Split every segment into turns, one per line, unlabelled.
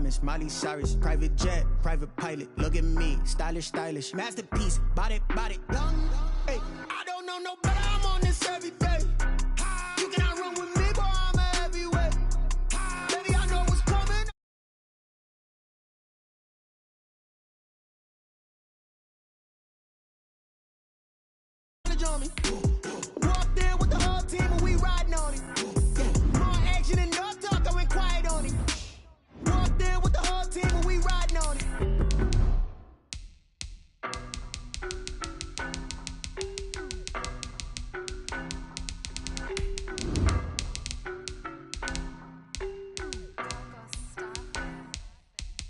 diamonds, Miley Cyrus, private jet, private pilot. Look at me, stylish, stylish, masterpiece, body, body. Hey, I don't know no better, I'm on this every day. You cannot run with me, boy, I'm a heavyweight. Baby, I know what's coming. On me. Walked in with the whole team and we riding on it. More action and no talk, I went quiet on it. Walked in with the whole team and we riding on it.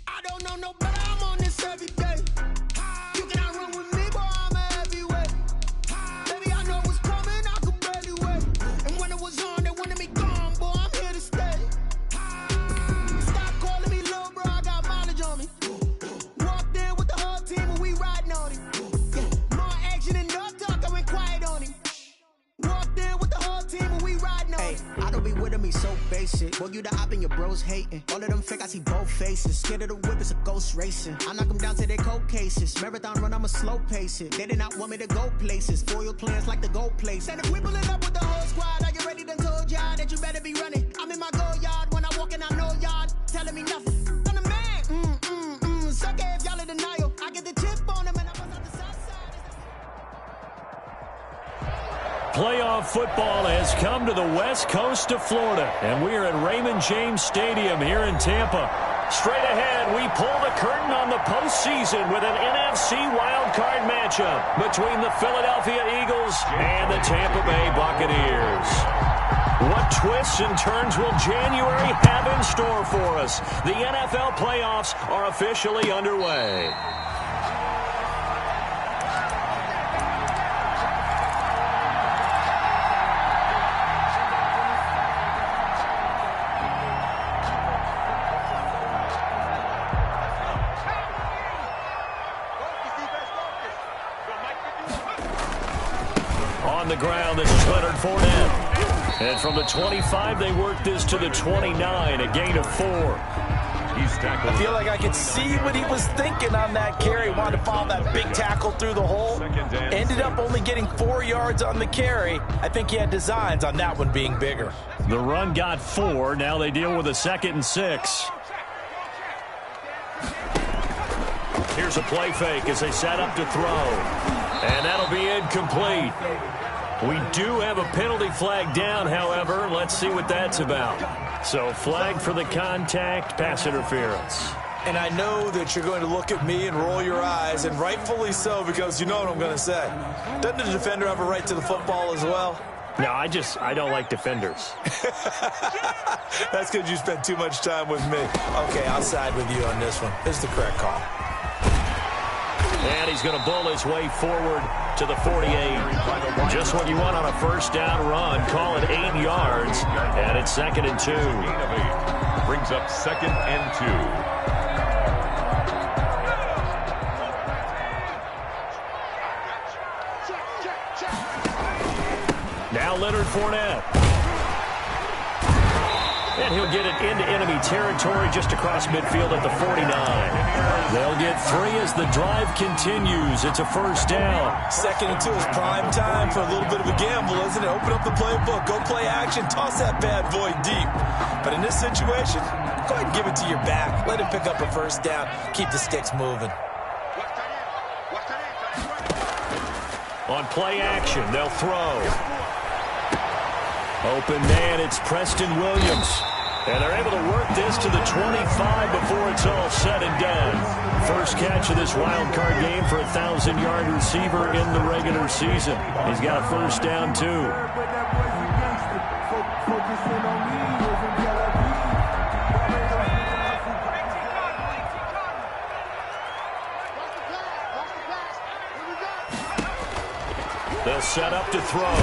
I don't know no better, I'm on this every day. You cannot run with me, boy, I'm a heavyweight. Baby, I know what's coming, I could barely wait. And when it was on, they wanted me gone, boy, I'm here to stay. Stop calling me little bro, I got mileage on me. Walked in with the whole team and we riding on it. More action and no talk, I went quiet on it. Walked in with the whole team and we riding on it. I don't be with me so basic. Boy, you the op and your bros hating. All of them fake, I see both faces. Scared of the whip, it's a ghost racing. I knock them down to their cold cases. Marathon run, I'ma slow pace it. They did not want me to go places. Foil plans like the gold place. And if we pulling up with the whole squad, are you ready? Done told y'all that you better be running. I'm in my go yard. When I walk in, I know y'all telling me nothing. I'm the man. Suck it if y'all in denial. I get the chip on them and I was on the south side.
Playoff football has come to the west coast of Florida, and we are at Raymond James Stadium here in Tampa. Straight ahead, we pull the curtain on the postseason with an NFC wildcard matchup between the Philadelphia Eagles and the Tampa Bay Buccaneers. What twists and turns will January have in store for us? The NFL playoffs are officially underway. On the ground, this is Leonard Fournette. And from the 25, they work this to the 29, a gain of 4.
I feel like I could see what he was thinking on that carry. Wanted to follow that big tackle through the hole. Ended up only getting 4 yards on the carry. I think he had designs on that one being bigger.
The run got 4. Now they deal with a 2nd and 6. Here's a play fake as they set up to throw. And that'll be incomplete. We do have a penalty flag down, however. Let's see what that's about. So flag for the contact, pass interference.
And I know that you're going to look at me and roll your eyes, and rightfully so, because you know what I'm going to say. Doesn't the defender have a right to the football as well?
No, I don't like defenders.
That's because you spent too much time with me. Okay, I'll side with you on this one. This is the correct call.
And he's going to bull his way forward to the 48. Just what you want on a first down run. Call it 8 yards. And it's 2nd and 2.
Brings up 2nd and
2. Now Leonard Fournette. And he'll get it into enemy territory just across midfield at the 49. They'll get 3 as the drive continues. It's a first down.
2nd and 2 is prime time for a little bit of a gamble, isn't it? Open up the playbook, go play action, toss that bad boy deep. But in this situation, go ahead and give it to your back. Let him pick up a first down. Keep the sticks moving.
On play action, they'll throw. Open man, it's Preston Williams. And they're able to work this to the 25 before it's all said and done. First catch of this wild card game for a 1,000-yard receiver in the regular season. He's got a first down, too. They'll set up to throw.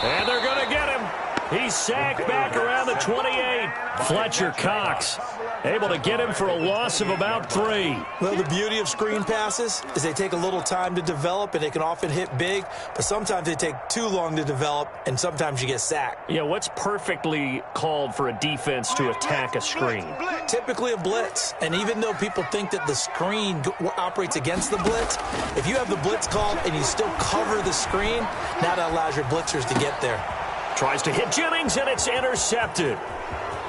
And they're going to get him. He's sacked back around the 28. Fletcher Cox Able to get him for a loss of about 3.
Well, the beauty of screen passes is they take a little time to develop, and they can often hit big, but sometimes they take too long to develop, and sometimes you get sacked.
Yeah, what's perfectly called for a defense to attack a screen?
Typically a blitz, and even though people think that the screen operates against the blitz, if you have the blitz called and you still cover the screen, now that allows your blitzers to get there.
Tries to hit Jennings, and it's intercepted.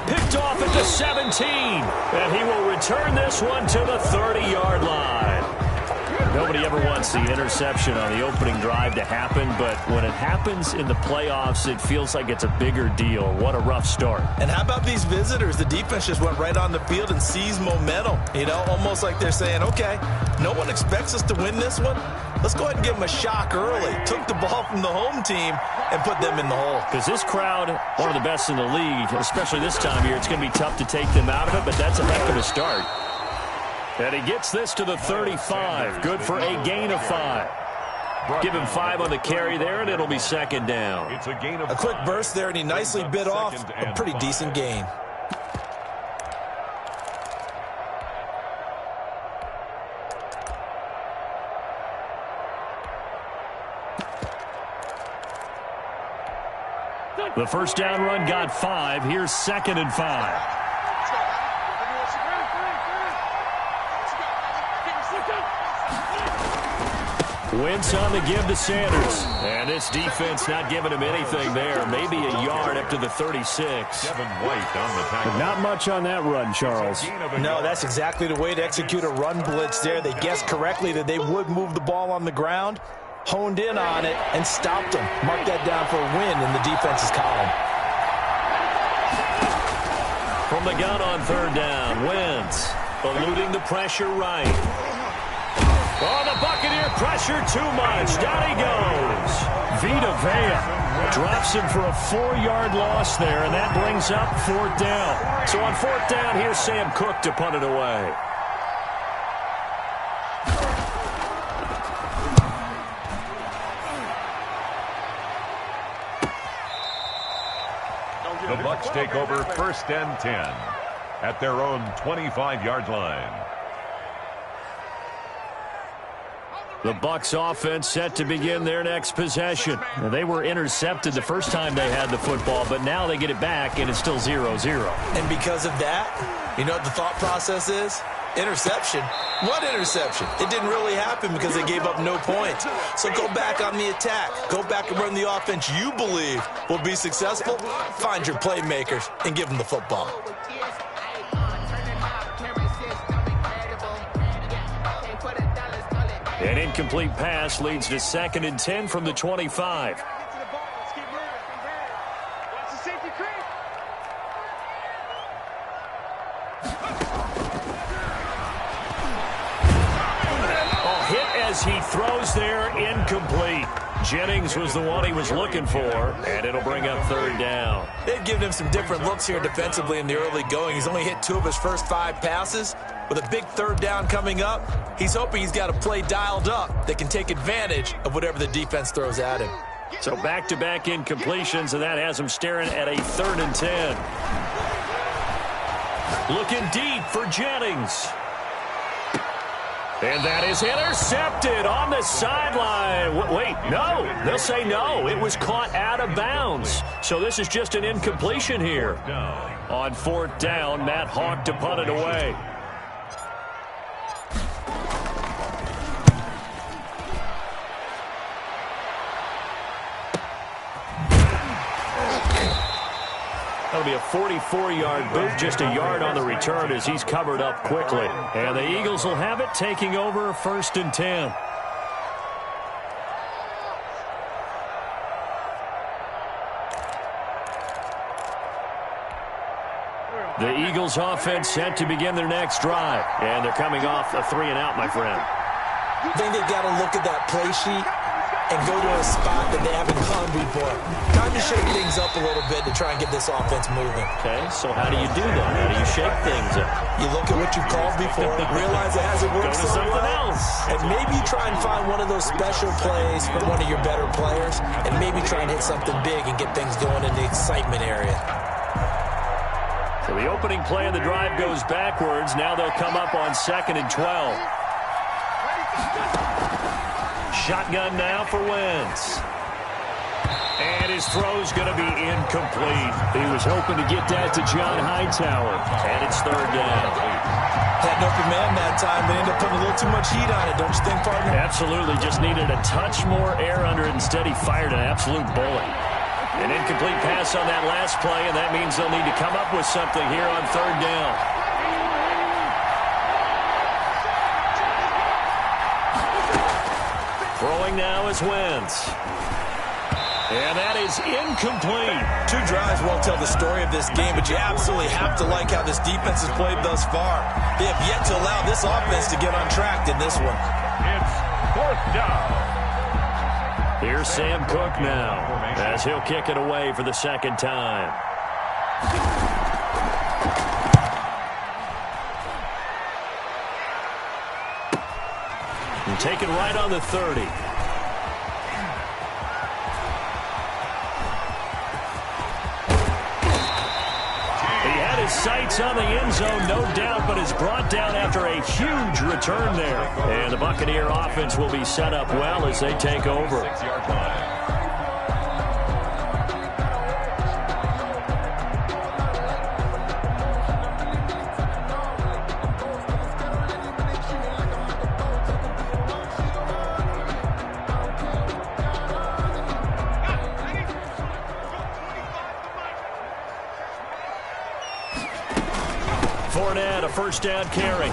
Picked off at the 17, and he will return this one to the 30-yard line. Nobody ever wants the interception on the opening drive to happen, but when it happens in the playoffs, it feels like it's a bigger deal. What a rough start.
And how about these visitors? The defense just went right on the field and seized momentum. You know, almost like they're saying, okay, no one expects us to win this one. Let's go ahead and give them a shock early. Took the ball from the home team and put them in the hole.
Because this crowd, one of the best in the league, especially this time of year, it's going to be tough to take them out of it, but that's a heck of a start. And he gets this to the 35. Good for a gain of 5. Give him 5 on the carry there, and it'll be second down.
It's a gain of
a quick burst there, and he nicely bit off a pretty decent gain.
The first down run got 5. Here's 2nd and 5. Wentz on the give to Sanders. And this defense not giving him anything there. Maybe a yard up to the 36.
Kevin White on the tackle.
But not much on that run, Charles.
No, that's exactly the way to execute a run blitz there. They guessed correctly that they would move the ball on the ground, honed in on it, and stopped them. Mark that down for a win in the defense's column.
From the gun on 3rd down, Wentz eluding the pressure right. Oh, the Buccaneer pressure too much. Down he goes. Vita Vea drops him for a 4-yard loss there, and that brings up 4th down. So on 4th down, here's Sam Cook to punt it away.
The Bucs take over 1st and 10 at their own 25-yard line.
The Bucs offense set to begin their next possession. Now, they were intercepted the first time they had the football, but now they get it back, and it's still 0-0.
And because of that, you know what the thought process is? Interception. What interception? It didn't really happen because they gave up no points. So go back on the attack. Go back and run the offense you believe will be successful. Find your playmakers and give them the football.
An incomplete pass leads to 2nd and 10 from the 25. Hit as he throws there, incomplete. Jennings was the one he was looking for, and it'll bring up 3rd down.
They've given him some different looks here defensively in the early going. He's only hit 2 of his first 5 passes. With a big 3rd down coming up, he's hoping he's got a play dialed up that can take advantage of whatever the defense throws at him.
So back-to-back incompletions, and that has him staring at a 3rd and 10. Looking deep for Jennings. And that is intercepted on the sideline. Wait, no. They'll say no. It was caught out of bounds. So this is just an incompletion here. On 4th down, Matt Hawk to punt it away. That'll be a 44-yard boot, just a yard on the return as he's covered up quickly. And the Eagles will have it, taking over 1st and 10. The Eagles offense set to begin their next drive. And they're coming off a 3-and-out, my friend.
I think they've got to look at that play sheet and go to a spot that they haven't gone before. Time to shake things up a little bit to try and get this offense moving.
Okay, so how do you do that? How do you shake things up?
You look at what you've called before, realize it hasn't worked
Go to
so
something
well,
else.
and maybe try and find one of those special plays from one of your better players, and maybe try and hit something big and get things going in the excitement area.
So the opening play of the drive goes backwards. Now they'll come up on 2nd and 12. Shotgun now for Wentz. And his throw's going to be incomplete. He was hoping to get that to John Hightower. And it's 3rd down.
Had an open man that time, but ended up putting a little too much heat on it, don't you think, partner?
Absolutely. Just needed a touch more air under it. Instead, he fired an absolute bullet. An incomplete pass on that last play, and that means they'll need to come up with something here on 3rd down. Throwing now is Wentz. And that is incomplete.
2 drives won't tell the story of this game, but you absolutely have to like how this defense has played thus far. They have yet to allow this offense to get on track in this one.
It's 4th down.
Here's Sam Cook now, as he'll kick it away for the 2nd time. And taken right on the 30. He had his sights on the end zone, no doubt, but is brought down after a huge return there. And the Buccaneer offense will be set up well as they take over.
6-yard line.
Fournette, a 1st down carry.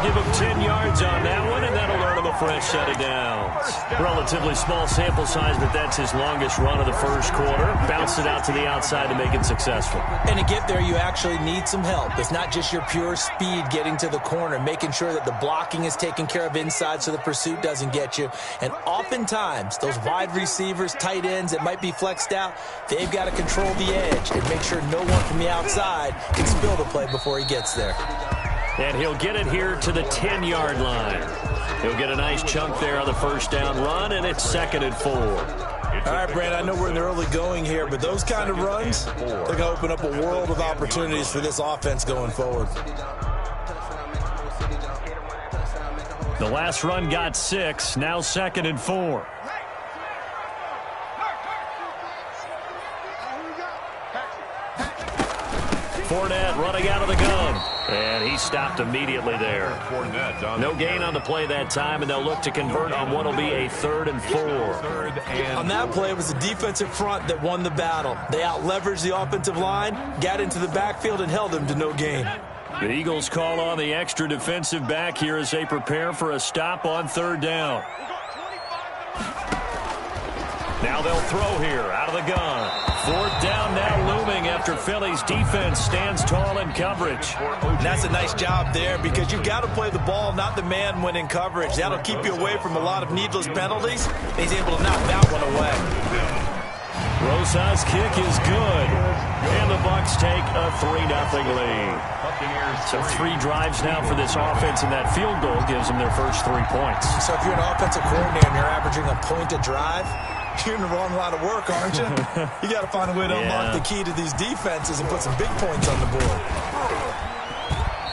Give him 10 yards on that one, and that'll earn him a fresh set of downs. Relatively small sample size, but that's his longest run of the 1st quarter. Bounced it out to the outside to make it successful.
And to get there, you actually need some help. It's not just your pure speed getting to the corner, making sure that the blocking is taken care of inside so the pursuit doesn't get you. And oftentimes, those wide receivers, tight ends that might be flexed out, they've got to control the edge and make sure no one from the outside can spill the play before he gets there.
And he'll get it here to the 10-yard line. He'll get a nice chunk there on the 1st down run, and it's 2nd and 4.
All right, Brand, I know we're in the early going here, but those kind of runs, they're going to open up a world of opportunities for this offense going forward.
The last run got 6, now 2nd and 4. Fournette running out of the gun. And he stopped immediately there. No gain on the play that time, and they'll look to convert on what will be a 3rd and 4.
On that play, it was the defensive front that won the battle. They out-leveraged the offensive line, got into the backfield, and held them to no gain.
The Eagles call on the extra defensive back here as they prepare for a stop on 3rd down. Now they'll throw here out of the gun. 4th down now looming after Philly's defense stands tall in coverage.
And that's a nice job there because you've got to play the ball, not the man when in coverage. That'll keep you away from a lot of needless penalties. He's able to knock that one away.
Rosa's kick is good. And the Bucs take a 3-0 lead. So 3 drives now for this offense, and that field goal gives them their first 3 points.
So if you're an offensive coordinator and you're averaging a point a drive, you're in the wrong line of work, aren't you? You got to find a way to unlock the key to these defenses and put some big points on the board.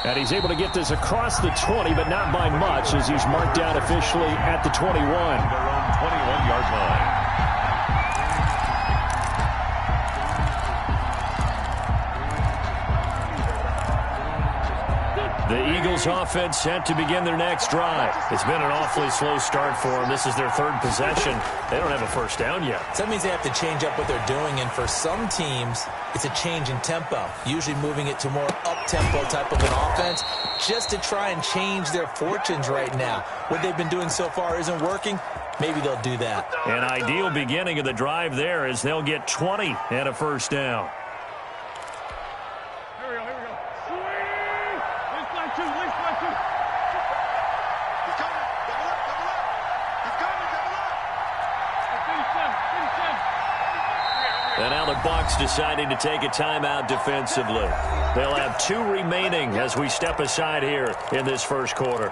And he's able to get this across the 20, but not by much, as he's marked down officially at the 21.
Their own 21-yard line.
The Eagles offense set to begin their next drive. It's been an awfully slow start for them. This is their 3rd possession. They don't have a first down yet.
So that means they have to change up what they're doing, and for some teams, it's a change in tempo, usually moving it to more up-tempo type of an offense just to try and change their fortunes right now. What they've been doing so far isn't working. Maybe they'll do that.
An ideal beginning of the drive there as they'll get 20 and a first down. And now the Bucs deciding to take a timeout defensively. They'll have 2 remaining as we step aside here in this 1st quarter.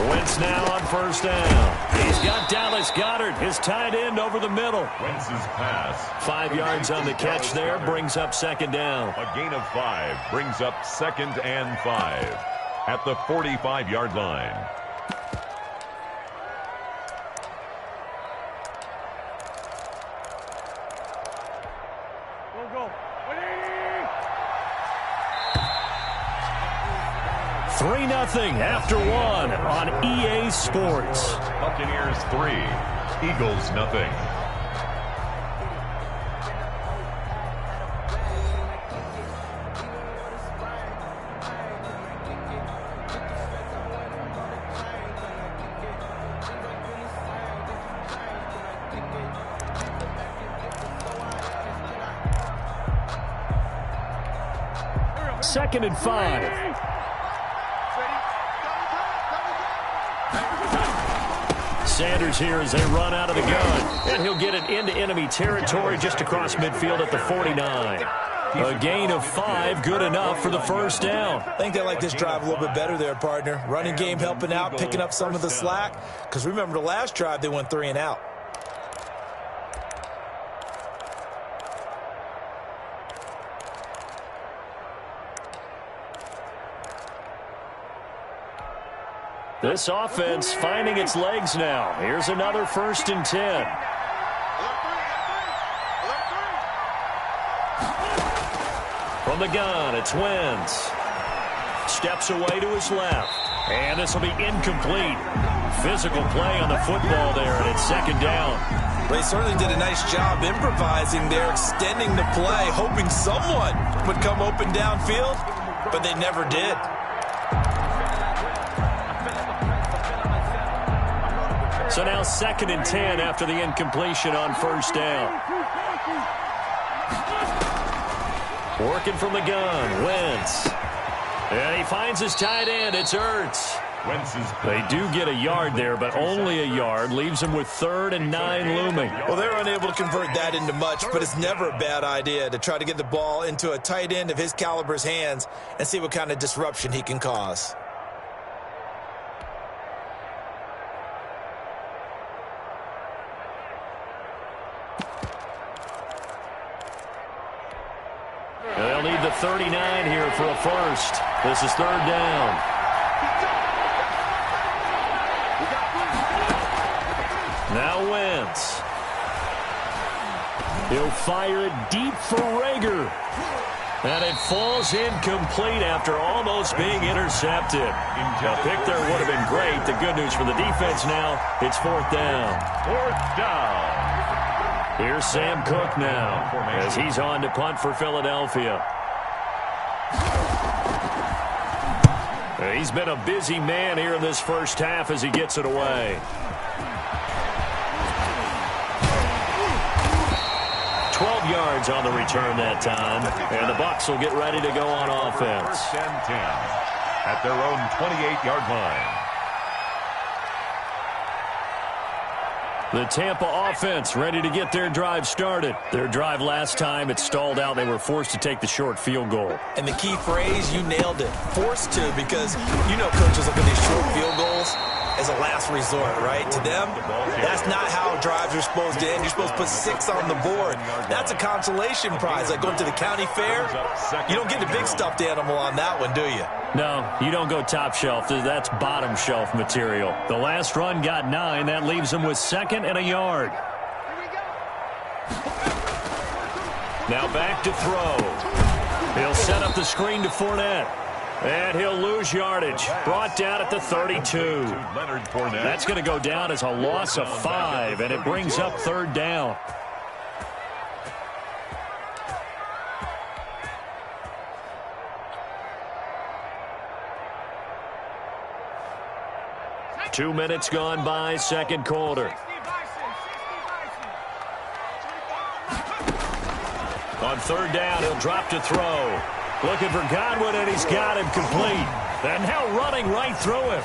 Wentz now on first down. He's got Dallas Goedert, his tight end, over the middle.
Wentz's pass.
5 yards on the catch there, brings up second down.
A gain of 5 brings up 2nd and 5 at the 45-yard line.
Go.
3-0 after 1 on EA Sports.
Buccaneers 3, Eagles nothing.
Second and 5. Sanders here as they run out of the gun. And he'll get it into enemy territory just across midfield at the 49. A gain of 5, good enough for the first down.
I think they like this drive a little bit better there, partner. Running game helping out, picking up some of the slack. Because remember, the last drive, they went 3 and out.
This offense finding its legs now. Here's another 1st and 10. From the gun, it's Wentz. Steps away to his left. And this will be incomplete. Physical play on the football there, and it's second down.
They certainly did a nice job improvising there, extending the play, hoping someone would come open downfield, but they never did.
So now 2nd and 10 after the incompletion on first down. Working from the gun, Wentz. And he finds his tight end, it's Ertz. They do get a yard there, but only a yard. Leaves him with 3rd and 9 looming.
Well, they're unable to convert that into much, but it's never a bad idea to try to get the ball into a tight end of his caliber's hands and see what kind of disruption he can cause.
They'll need the 39 here for a first. This is 3rd down. Now Wentz. He'll fire it deep for Rager. And it falls incomplete after almost being intercepted. A pick there would have been great. The good news for the defense now, it's 4th down.
4th down.
Here's Sam Cook now as he's on to punt for Philadelphia. He's been a busy man here in this first half as he gets it away. 12 yards on the return that time, and the Bucs will get ready to go on offense.
1st and 10 at their own 28-yard line.
The Tampa offense ready to get their drive started. Their drive last time, it stalled out. They were forced to take the short field goal.
And the key phrase, you nailed it, forced to, because you know coaches look at these short field goals as a last resort, right? To them, that's not how drives are supposed to end. You're supposed to put 6 on the board. That's a consolation prize. Like going to the county fair, you don't get the big stuffed animal on that one, do you?
No, you don't go top shelf. That's bottom shelf material. The last run got 9. That leaves him with 2nd and a yard. Now back to throw. He'll set up the screen to Fournette. And he'll lose yardage. Brought down at the 32. That's going to go down as a loss of 5, and it brings up 3rd down. Two minutes gone by, second quarter. On 3rd down, he'll drop to throw. Looking for Godwin, and he's got him complete. And now running right through him.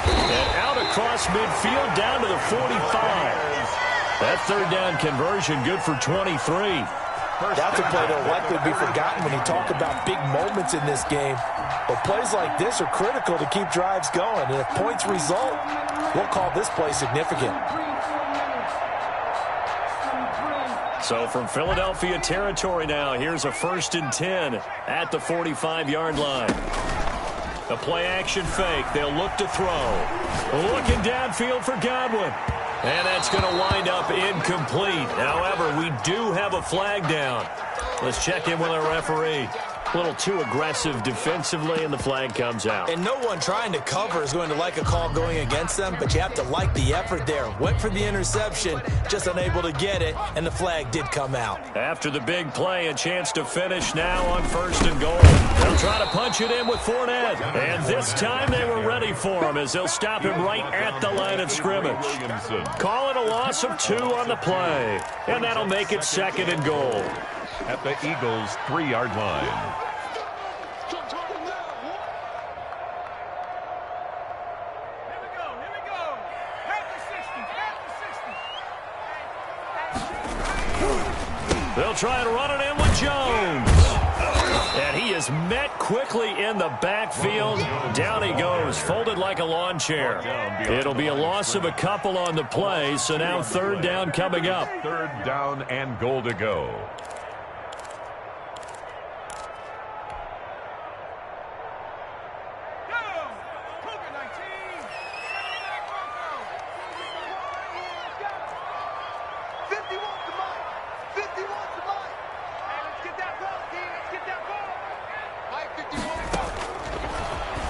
And out across midfield down to the 45. That 3rd down conversion good for 23.
That's a play that will likely be forgotten when you talk about big moments in this game. But plays like this are critical to keep drives going. And if points result, we'll call this play significant.
So from Philadelphia territory now, here's a 1st and 10 at the 45-yard line. A play-action fake. They'll look to throw. Looking downfield for Godwin. And that's going to wind up incomplete. However, we do have a flag down. Let's check in with our referee. A little too aggressive defensively, and the flag comes out.
And no one trying to cover is going to like a call going against them, but you have to like the effort there. Went for the interception, just unable to get it, and the flag did come out.
After the big play, a chance to finish now on 1st and goal. They'll try to punch it in with Fournette. And this time they were ready for him as they'll stop him right at the line of scrimmage. Call it a loss of 2 on the play. And that'll make it 2nd and goal.
At the Eagles' 3-yard line.
They'll try and run it in with Jones. And he is met quickly in the backfield. Down he goes, folded like a lawn chair. It'll be a loss of a couple on the play, so now 3rd down coming up.
3rd down and goal to go.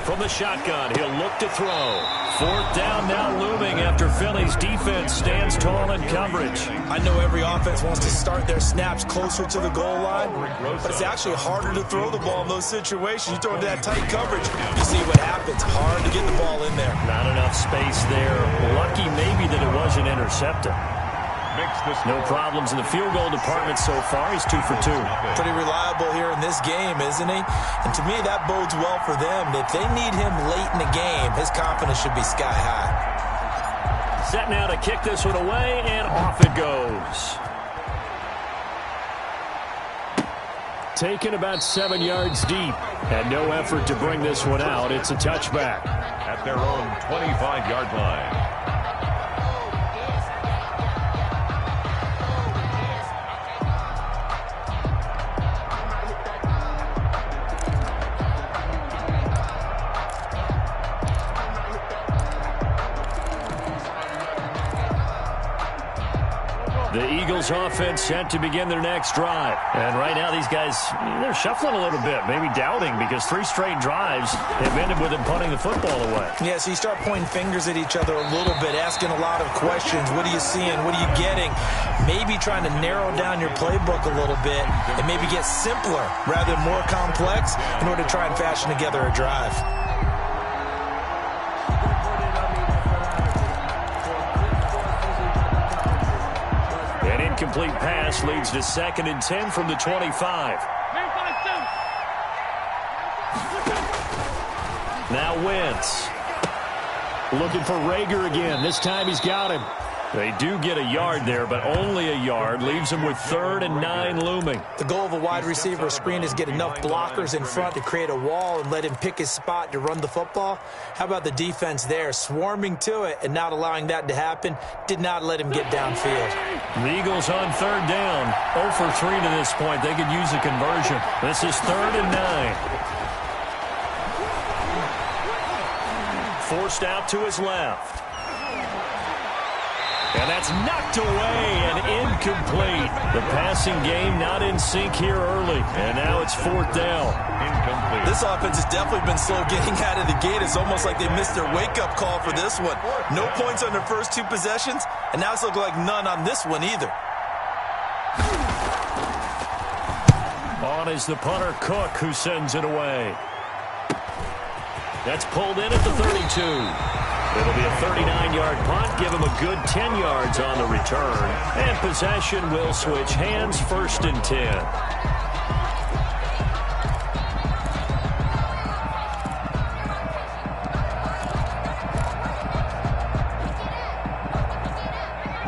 From the shotgun, he'll look to throw. 4th down now looming after Philly's defense stands tall in coverage.
I know every offense wants to start their snaps closer to the goal line, but it's actually harder to throw the ball in those situations. You throw into that tight coverage, you see what happens. Hard to get the ball in there.
Not enough space there. Lucky maybe that it wasn't intercepted. No problems in the field goal department so far. He's 2 for 2.
Pretty reliable here in this game, isn't he? And to me, that bodes well for them. If they need him late in the game, his confidence should be sky high.
Set now to kick this one away, and off it goes. Taken about 7 yards deep, and no effort to bring this one out. It's a touchback.
At their own 25-yard line.
The Eagles offense set to begin their next drive. And right now these guys, they're shuffling a little bit, maybe doubting, because 3 straight drives have ended with them punting the football away.
Yeah, so you start pointing fingers at each other a little bit, asking a lot of questions. What are you seeing? What are you getting? Maybe trying to narrow down your playbook a little bit and maybe get simpler rather than more complex in order to try and fashion together a drive.
Incomplete pass leads to 2nd and 10 from the 25. Now Wentz. Looking for Rager again. This time he's got him. They do get a yard there, but only a yard. Leaves them with 3rd and 9 looming.
The goal of a wide receiver screen is get enough blockers in front to create a wall and let him pick his spot to run the football. How about the defense there? Swarming to it and not allowing that to happen. Did not let him get downfield.
The Eagles on 3rd down. 0 for 3 to this point. They could use a conversion. This is 3rd and 9. Forced out to his left. And that's knocked away and incomplete. The passing game not in sync here early. And now it's 4th down.
Incomplete.
This offense has definitely been slow getting out of the gate. It's almost like they missed their wake-up call for this one. No points on their first 2 possessions, and now it's looking like none on this one either.
On is the punter, Cook, who sends it away. That's pulled in at the 32. It'll be a 39-yard punt, give him a good 10 yards on the return. And possession will switch hands, 1st and 10.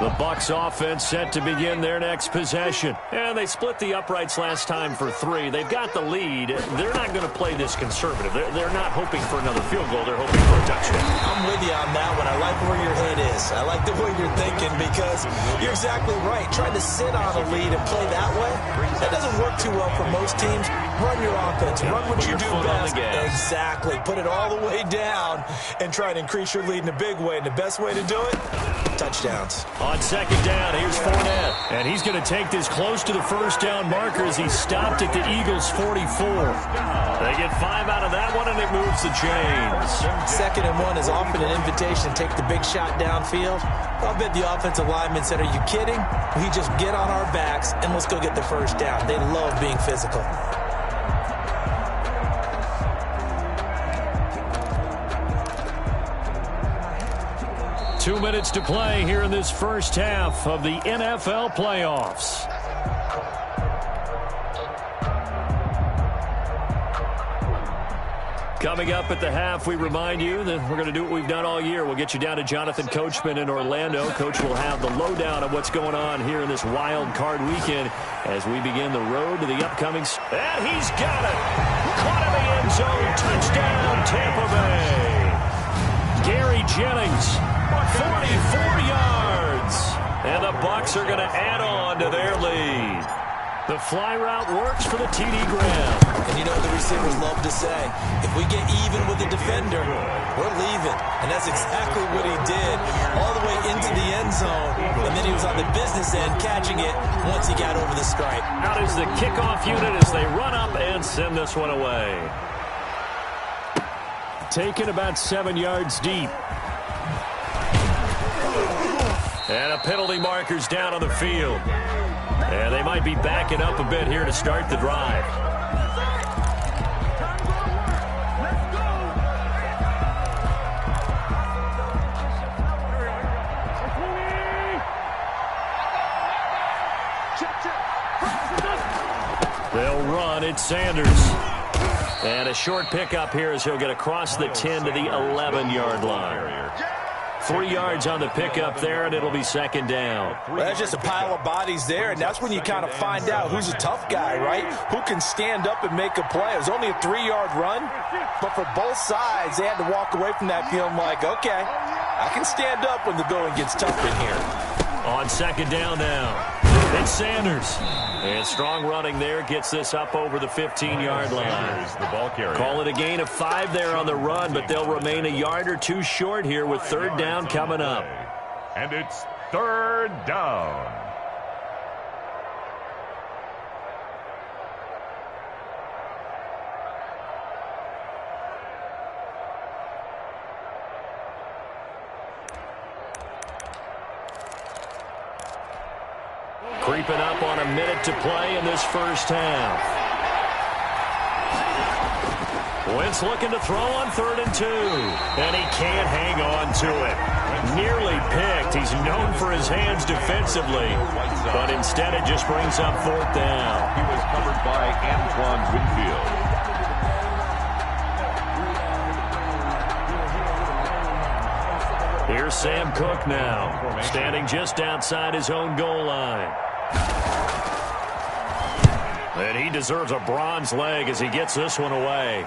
The Bucs offense set to begin their next possession. And they split the uprights last time for 3. They've got the lead. They're not going to play this conservative. They're not hoping for another field goal. They're hoping for a touchdown.
I'm with you on that one. I like where your head is. I like the way you're thinking because you're exactly right. Trying to sit on a lead and play that way, that doesn't work too well for most teams. Run your offense. Run what you do best. Exactly. Put it all the way down and try to increase your lead in a big way. And the best way to do it, touchdowns.
On second down, here's Fournette. And he's going to take this close to the first down marker as he stopped at the Eagles' 44. They get 5 out of that one, and it moves the chains.
2nd and 1 is often an invitation to take the big shot downfield. I'll bet the offensive lineman said, are you kidding? We just get on our backs, and let's go get the first down. They love being physical.
Two minutes to play here in this first half of the NFL playoffs. Coming up at the half, we remind you that we're going to do what we've done all year. We'll get you down to Jonathan Coachman in Orlando. Coach will have the lowdown of what's going on here in this wild card weekend as we begin the road to the upcoming. And he's got it! Caught in the end zone. Touchdown, Tampa Bay. Gary Jennings, 44 yards. And the Bucs are going to add on to their lead. The fly route works for the TD Graham.
And you know what the receivers love to say? If we get even with the defender, we're leaving. And that's exactly what he did all the way into the end zone. And then he was on the business end catching it once he got over the stripe.
Out is the kickoff unit as they run up and send this one away. Taken about 7 yards deep. And a penalty marker's down on the field. And they might be backing up a bit here to start the drive. They'll run. It's Sanders. And a short pickup here as he'll get across the 10 to the 11-yard line. 3 yards on the pickup there, and it'll be second down.
Well, that's just a pile of bodies there, and that's when you kind of find out who's a tough guy, right? Who can stand up and make a play. It was only a 3-yard run, but for both sides, they had to walk away from that feeling like, okay, I can stand up when the going gets tough in here.
On second down now, it's Sanders. And strong running there gets this up over the 15-yard line.
The ball carrier.
Call it a gain of 5 there on the run, but they'll remain a yard or two short here with third down coming up.
And it's third down.
Creeping up on a minute to play in this first half. Wentz looking to throw on 3rd and 2. And he can't hang on to it. Nearly picked. He's known for his hands defensively. But instead it just brings up 4th down.
He was covered by Antoine Winfield.
Here's Sam Cook now, standing just outside his own goal line. And he deserves a bronze leg as he gets this one away.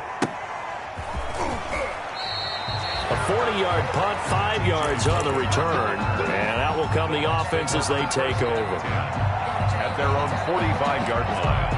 A 40-yard punt, 5 yards on the return. And out will come the offense as they take over.
At their own 45-yard line.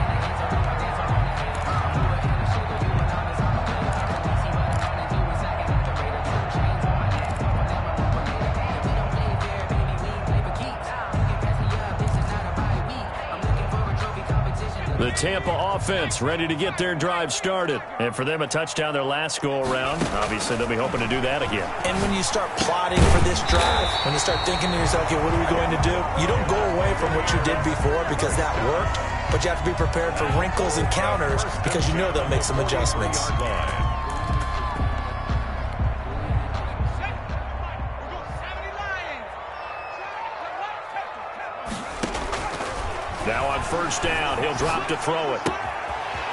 The Tampa offense ready to get their drive started. And for them, a touchdown their last go-around. Obviously, they'll be hoping to do that again.
And when you start plotting for this drive, when you start thinking to yourself, okay, what are we going to do? You don't go away from what you did before because that worked, but you have to be prepared for wrinkles and counters because you know they'll make some adjustments.
Now on first down, he'll drop to throw it.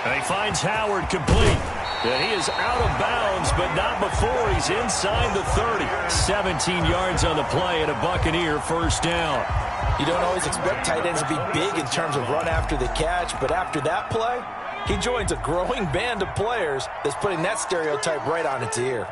And he finds Howard complete. And he is out of bounds, but not before he's inside the 30. 17 yards on the play and a Buccaneer first down.
You don't always expect tight ends to be big in terms of run after the catch, but after that play, he joins a growing band of players that's putting that stereotype right on its ear.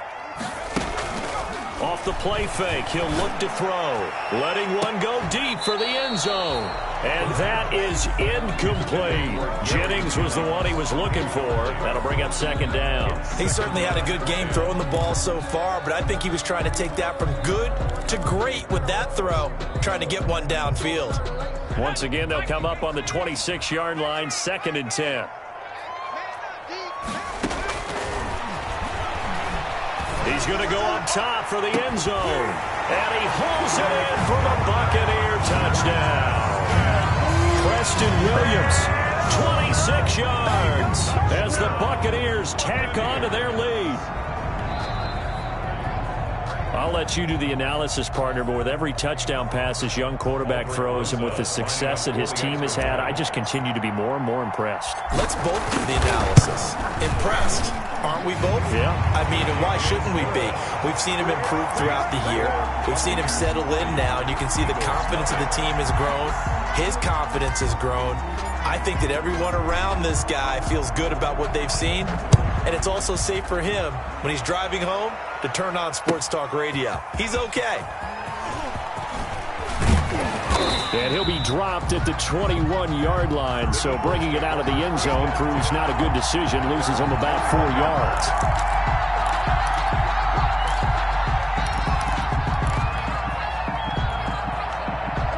Off the play fake, he'll look to throw. Letting one go deep for the end zone. And that is incomplete. Jennings was the one he was looking for. That'll bring up second down.
He certainly had a good game throwing the ball so far, but I think he was trying to take that from good to great with that throw, trying to get one downfield.
Once again, they'll come up on the 26-yard line, 2nd and 10. He's going to go up top for the end zone. And he hauls it in for the Buccaneer touchdown. Preston Williams, 26 yards, as the Buccaneers tack on to their lead. I'll let you do the analysis, partner, but with every touchdown pass this young quarterback throws and with the success that his team has had, I just continue to be more and more impressed.
Let's both do the analysis. Impressed, aren't we both?
Yeah.
I mean, and why shouldn't we be? We've seen him improve throughout the year. We've seen him settle in now, and you can see the confidence of the team has grown. His confidence has grown. I think that everyone around this guy feels good about what they've seen, and it's also safe for him when he's driving home to turn on Sports Talk Radio. He's okay.
And he'll be dropped at the 21-yard line, so bringing it out of the end zone proves not a good decision. Loses him about 4 yards.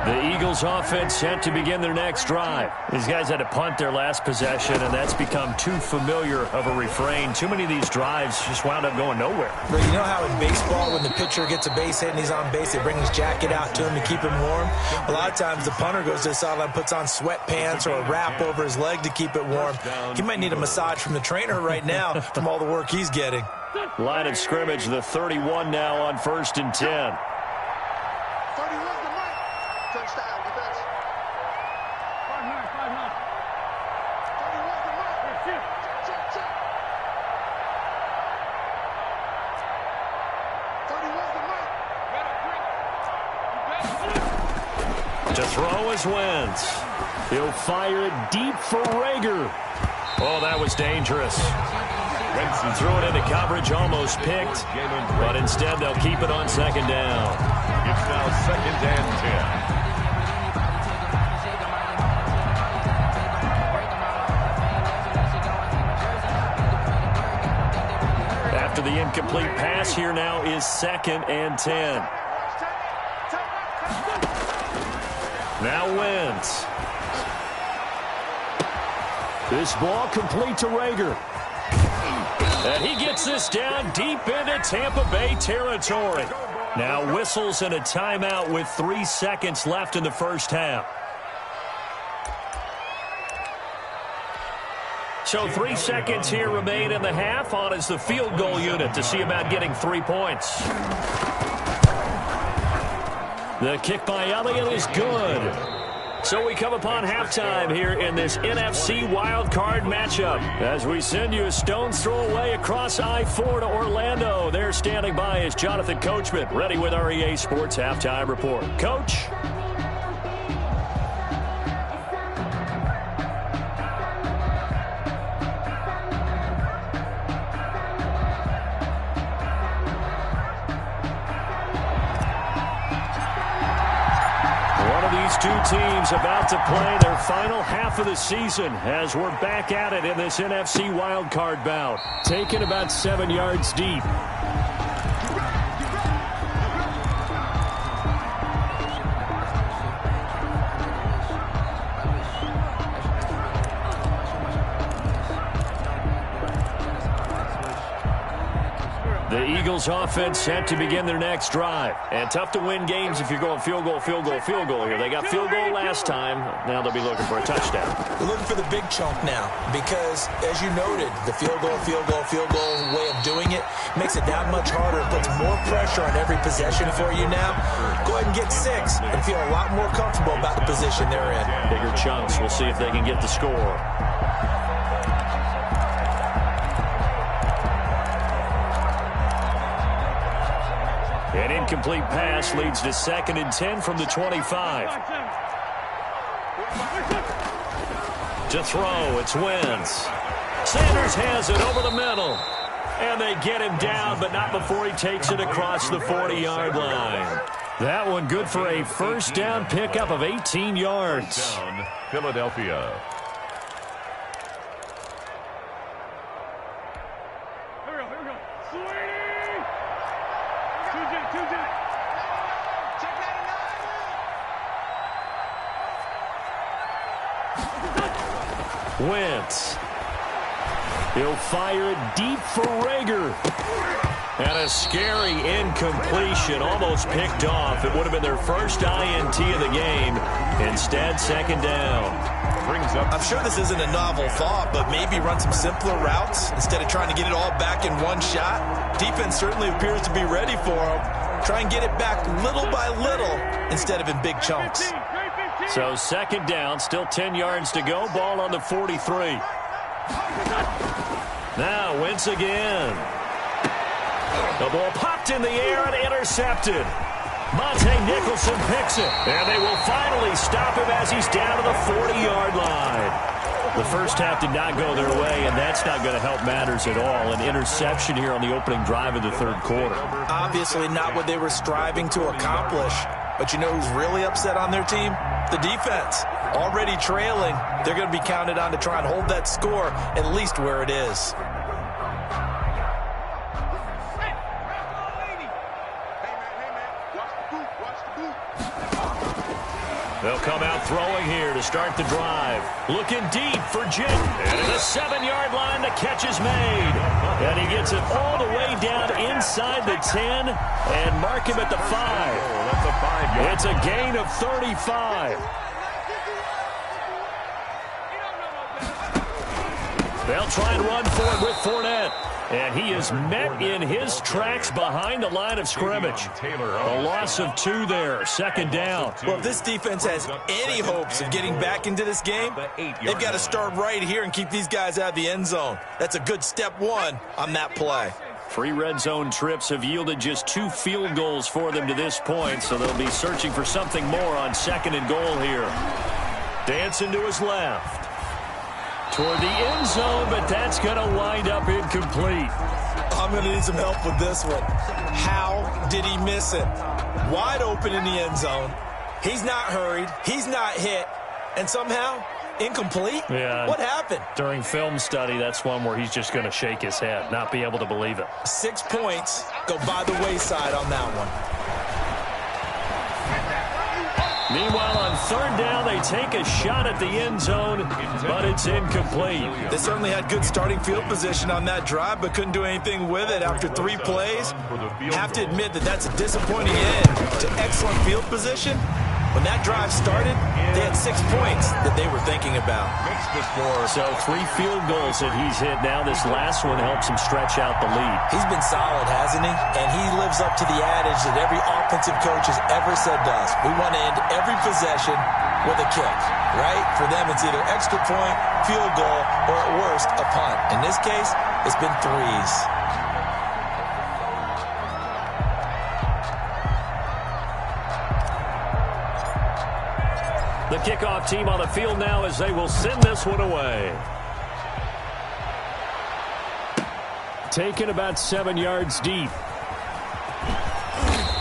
The Eagles offense set to begin their next drive. These guys had to punt their last possession, and that's become too familiar of a refrain. Too many of these drives just wound up going nowhere.
But you know how in baseball, when the pitcher gets a base hit and he's on base, they bring his jacket out to him to keep him warm? A lot of times the punter goes to the sideline, puts on sweatpants or a wrap over his leg to keep it warm. He might need a massage from the trainer right now from all the work he's getting.
Line of scrimmage, the 31 now on 1st and 10. To throw is Wentz. He'll fire it deep for Rager. Oh, that was dangerous. Wentz threw it into coverage, almost picked, but instead they'll keep it on 2nd down.
It's now 2nd and 10.
After the incomplete pass, here now is 2nd and 10. Now Wentz. This ball complete to Rager. And he gets this down deep into Tampa Bay territory. Now whistles and a timeout with 3 seconds left in the first half. So 3 seconds here remain in the half. On is the field goal unit to see about getting 3 points. The kick by Elliott is good. So we come upon halftime here in this NFC Wildcard matchup as we send you a stone's throw away across I-4 to Orlando. There standing by is Jonathan Coachman, ready with our EA Sports Halftime Report. Coach? Two teams about to play their final half of the season as we're back at it in this NFC wildcard bout. Taken about 7 yards deep. The Eagles offense set to begin their next drive. And tough to win games if you're going field goal, field goal, field goal here. They got field goal last time. Now they'll be looking for a touchdown.
We're looking for the big chunk now because, as you noted, the field goal way of doing it makes it that much harder. It puts more pressure on every possession for you now. Go ahead and get 6 and feel a lot more comfortable about the position they're in.
Bigger chunks. We'll see if they can get the score. An incomplete pass leads to 2nd and 10 from the 25. To throw, it's Wentz. Sanders has it over the middle. And they get him down, but not before he takes it across the 40-yard line. That one good for a first down pickup of 18 yards.
Down, Philadelphia.
Here we go. Sweetie!
Wentz. He'll fire it deep for Rager. And a scary incompletion, almost picked off. It would have been their first INT of the game. Instead, 2nd down.
I'm sure this isn't a novel thought, but maybe run some simpler routes instead of trying to get it all back in one shot. Defense certainly appears to be ready for him. Try and get it back little by little instead of in big chunks.
So 2nd down, still 10 yards to go. Ball on the 43. Now Wentz again. The ball popped in the air and intercepted. Monte Nicholson picks it. And they will finally stop him as he's down to the 40-yard line. The first half did not go their way, and that's not going to help matters at all. An interception here on the opening drive of the 3rd quarter.
Obviously not what they were striving to accomplish. But you know who's really upset on their team? The defense. Already trailing. They're going to be counted on to try and hold that score at least where it is.
They'll come out throwing here to start the drive. Looking deep for Jim. And at the 7-yard line, the catch is made. And he gets it all the way down inside the 10 and mark him at the 5. It's a gain of 35. They'll try and run for it with Fournette. And he is met in his tracks behind the line of scrimmage. A loss of 2 there, 2nd down.
Well, if this defense has any hopes of getting back into this game, they've got to start right here and keep these guys out of the end zone. That's a good step 1 on that play.
3 red zone trips have yielded just 2 field goals for them to this point, so they'll be searching for something more on 2nd and goal here. Dancing to his left. Toward the end zone, but that's going to wind up incomplete.
I'm going to need some help with this one. How did he miss it? Wide open in the end zone. He's not hurried. He's not hit. And somehow, incomplete?
Yeah.
What happened?
During film study, that's one where he's just going to shake his head, not be able to believe it.
6 points go by the wayside on that one.
Meanwhile, on 3rd down, they take a shot at the end zone, but it's incomplete.
They certainly had good starting field position on that drive, but couldn't do anything with it after 3 plays. Have to admit that that's a disappointing end to excellent field position. When that drive started, they had 6 points that they were thinking about.
So 3 field goals that he's hit now. This last one helps him stretch out the lead.
He's been solid, hasn't he? And he lives up to the adage that every offensive coach has ever said to us. We want to end every possession with a kick, right? For them, it's either extra point, field goal, or at worst, a punt. In this case, it's been 3s.
The kickoff team on the field now as they will send this one away. Taken about 7 yards deep.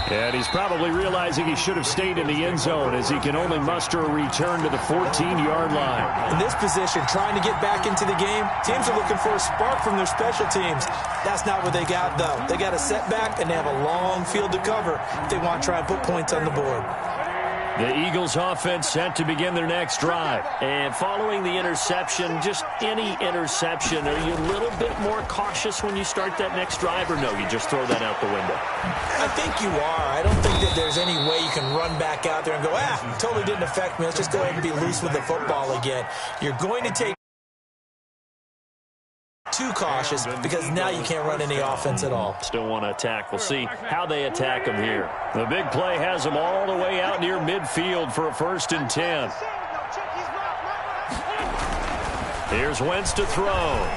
And he's probably realizing he should have stayed in the end zone as he can only muster a return to the 14-yard line.
In this position, trying to get back into the game, teams are looking for a spark from their special teams. That's not what they got, though. They got a setback, and they have a long field to cover if they want to try and put points on the board.
The Eagles offense set to begin their next drive. And following the interception, just any interception, are you a little bit more cautious when you start that next drive, or no, you just throw that out the window?
I think you are. I don't think that there's any way you can run back out there and go, totally didn't affect me. Let's just go ahead and be loose with the football again. You're going to take too cautious because now you can't run any offense at all.
Still want to attack. We'll see how they attack them here. The big play has them all the way out near midfield for a 1st and 10. Here's Wentz to throw.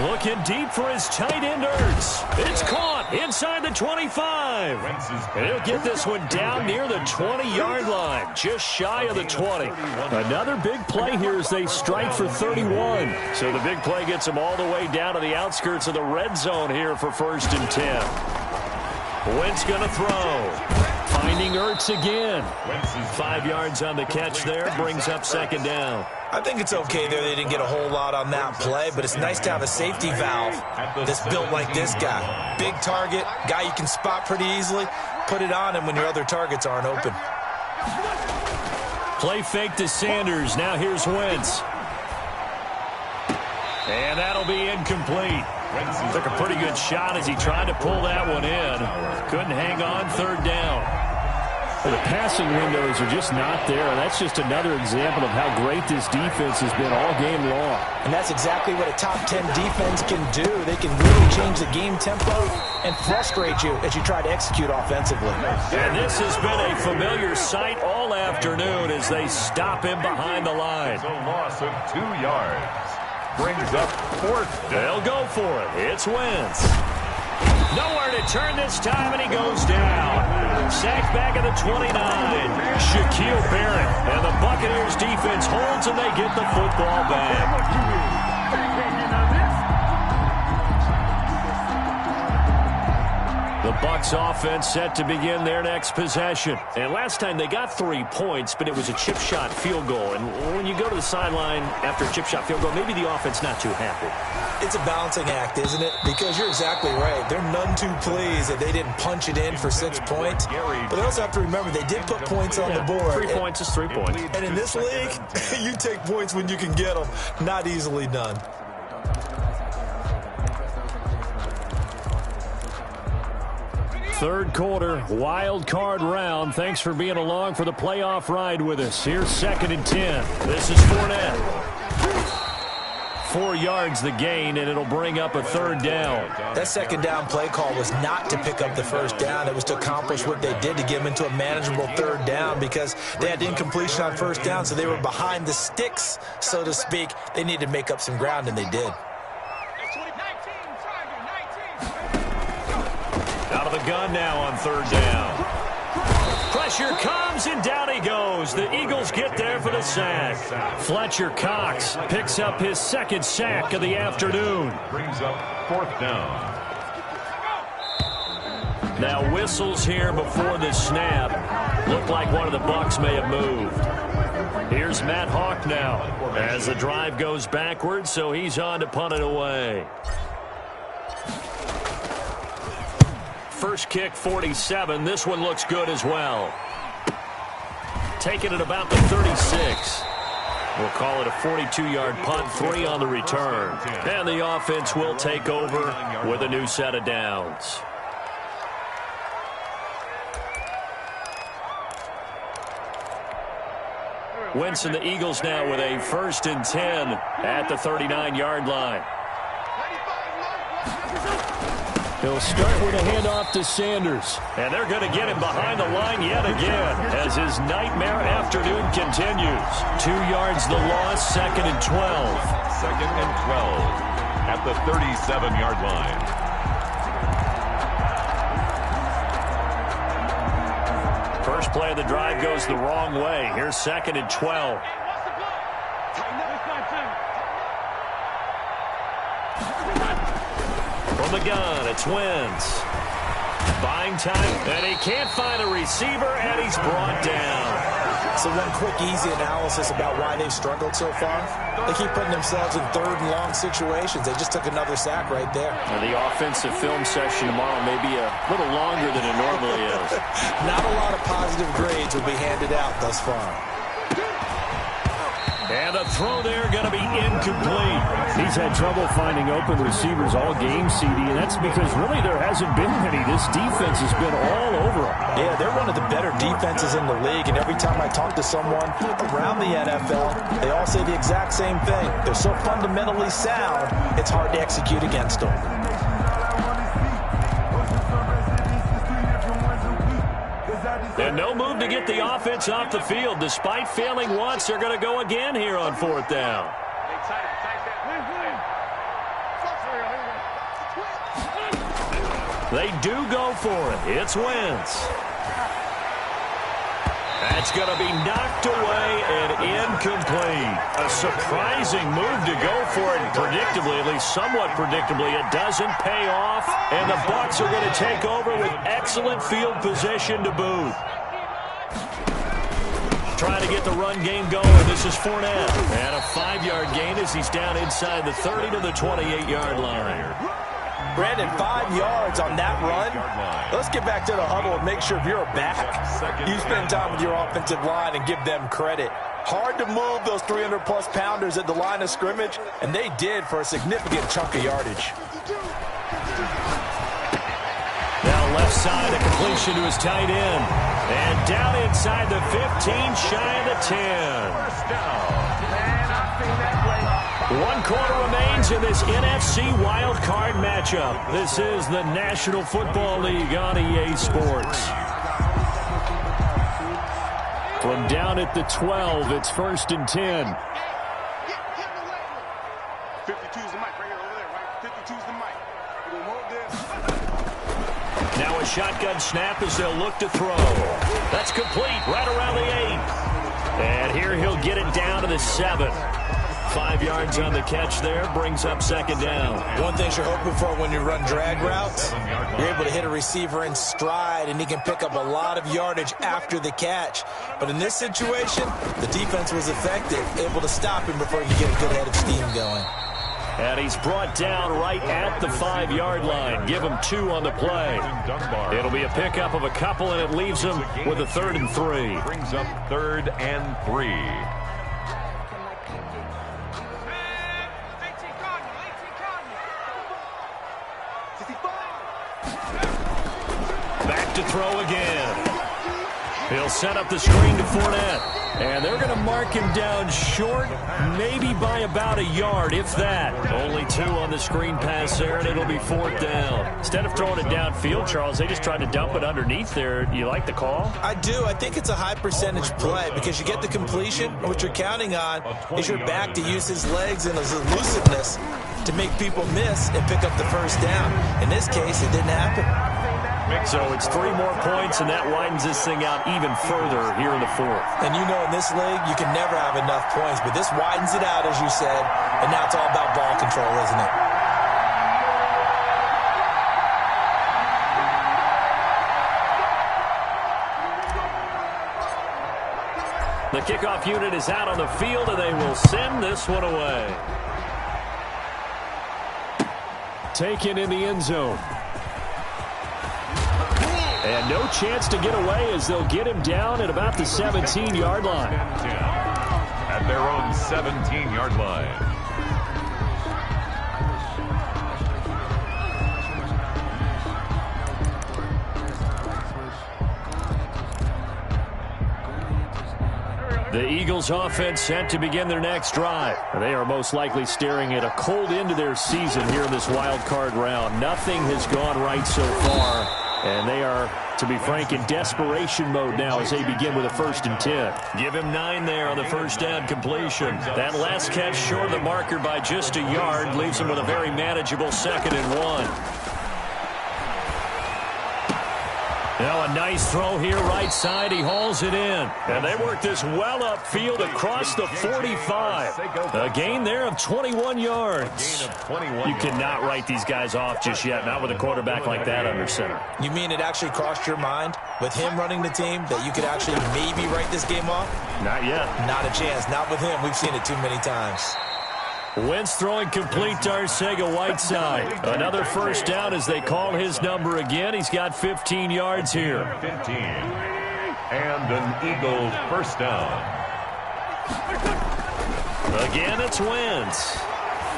Looking deep for his tight end Ertz. It's caught. inside the 25. And he'll get this one down near the 20-yard line, just shy of the 20. Another big play here as they strike for 31. So the big play gets them all the way down to the outskirts of the red zone here for 1st and 10. Wentz going to throw. Finding Ertz again. 5 yards on the catch there, brings up 2nd down.
I think it's okay there. They didn't get a whole lot on that play, but it's nice to have a safety valve that's built like this guy. Big target, guy you can spot pretty easily. Put it on him when your other targets aren't open.
Play fake to Sanders. Now here's Wentz. And that'll be incomplete. Took a pretty good shot as he tried to pull that one in. Couldn't hang on, 3rd down.
Well, the passing windows are just not there, and that's just another example of how great this defense has been all game long.
And that's exactly what a top 10 defense can do. They can really change the game tempo and frustrate you as you try to execute offensively.
And this has been a familiar sight all afternoon as they stop him behind the line.
A loss of 2 yards. Brings up 4th.
They'll go for it. It's Wentz. Nowhere to turn this time, and he goes down. Sacked back at the 29. Shaquille Barrett. And the Buccaneers defense holds, and they get the football back. The Bucs offense set to begin their next possession. And last time they got 3 points, but it was a chip shot field goal. And when you go to the sideline after a chip shot field goal, maybe the offense not too happy.
It's a balancing act, isn't it? Because you're exactly right. They're none too pleased that they didn't punch it in for 6 points. But they also have to remember they did put points on the board.
3 points is 3 points.
And in this league, you take points when you can get them. Not easily done.
Third quarter, wild card round. Thanks for being along for the playoff ride with us. Here's 2nd and 10. This is Fournette. 4 yards the gain, and it'll bring up a 3rd down.
That 2nd down play call was not to pick up the 1st down. It was to accomplish what they did to get them into a manageable 3rd down because they had incompletion on 1st down, so they were behind the sticks, so to speak. They needed to make up some ground, and they did.
Out of the gun now on 3rd down. Pressure comes, and down he goes. The Eagles get there for the sack. Fletcher Cox picks up his 2nd sack of the afternoon.
Brings up 4th down.
Now whistles here before the snap. Looked like one of the Bucs may have moved. Here's Matt Hawk now as the drive goes backwards, so he's on to punt it away. First kick, 47. This one looks good as well. Taking it about the 36. We'll call it a 42-yard punt, 3 on the return. And the offense will take over with a new set of downs. Wentz and the Eagles now with a 1st and 10 at the 39-yard line. He'll start with a handoff to Sanders. And they're going to get him behind the line yet again as his nightmare afternoon continues. 2 yards the loss, 2nd and 12.
2nd and 12 at the 37-yard line.
First play of the drive goes the wrong way. Here's 2nd and 12. From the gun, it's Wentz. Buying time, and he can't find a receiver, and he's brought down.
So one quick, easy analysis about why they've struggled so far. They keep putting themselves in 3rd and long situations. They just took another sack right there.
And the offensive film session tomorrow may be a little longer than it normally is.
Not a lot of positive grades will be handed out thus far.
And the throw there going to be incomplete.
He's had trouble finding open receivers all game, CD, and that's because really there hasn't been any. This defense has been all over them.
Yeah, they're one of the better defenses in the league, and every time I talk to someone around the NFL, they all say the exact same thing. They're so fundamentally sound, it's hard to execute against them.
And no move to get the offense off the field. Despite failing once, they're going to go again here on 4th down. They do go for it. It's Wentz. That's going to be knocked away and incomplete. A surprising move to go for it. Predictably, at least somewhat predictably, it doesn't pay off. And the Bucs are going to take over with excellent field position to boot. Trying to get the run game going. This is Fournette. And a 5-yard gain as he's down inside the 30 to the 28-yard line.
Brandon, 5 yards on that run. Let's get back to the huddle and make sure if you're back, you spend time with your offensive line and give them credit. Hard to move those 300-plus pounders at the line of scrimmage, and they did for a significant chunk of yardage.
Now left side, a completion to his tight end. And down inside the 15, shy of the 10.
First down.
1 quarter remains in this NFC Wildcard matchup. This is the National Football League on EA Sports. From down at the 12, it's 1st and 10.
52's the mic right here over there, right? 52's the mic. We're going to hold this.
Now a shotgun snap as they'll look to throw. That's complete right around the 8. And here he'll get it down to the 7. 5 yards on the catch there, brings up 2nd down.
One thing you're hoping for when you run drag routes, you're able to hit a receiver in stride, and he can pick up a lot of yardage after the catch. But in this situation, the defense was effective, able to stop him before he could get a good head of steam going.
And he's brought down right at the 5-yard line. Give him 2 on the play. It'll be a pickup of a couple, and it leaves him with a 3rd and 3.
Brings up 3rd and 3.
Back to throw again. He'll set up the screen to Fournette. And they're going to mark him down short, maybe by about a yard, if that. Only 2 on the screen pass there, and it'll be 4th down. Instead of throwing it downfield, Charles, they just tried to dump it underneath there. You like the call?
I do. I think it's a high percentage play because you get the completion. What you're counting on is your back to use his legs and his elusiveness to make people miss and pick up the 1st down. In this case, it didn't happen.
So it's 3 more points, and that widens this thing out even further here in the 4th.
And you know in this league, you can never have enough points, but this widens it out, as you said, and now it's all about ball control, isn't it?
The kickoff unit is out on the field, and they will send this one away. Taken in the end zone. And no chance to get away as they'll get him down at about the 17-yard line.
At their own 17-yard line.
The Eagles offense set to begin their next drive. They are most likely staring at a cold end to their season here in this wild card round. Nothing has gone right so far. And they are, to be frank, in desperation mode now as they begin with a 1st and 10. Give him 9 there on the 1st down completion. That last catch short of the marker by just a yard leaves him with a very manageable 2nd and 1. Now a nice throw here right side. He hauls it in. And they work this well upfield across the 45. A gain there of 21 yards. You cannot write these guys off just yet, not with a quarterback like that under center.
You mean it actually crossed your mind with him running the team that you could actually maybe write this game off?
Not yet.
Not a chance. Not with him. We've seen it too many times.
Wentz throwing complete to Arcega-Whiteside. Another 1st down as they call his number again. He's got 15 yards here.
15. And an Eagles 1st down.
Again, it's Wentz.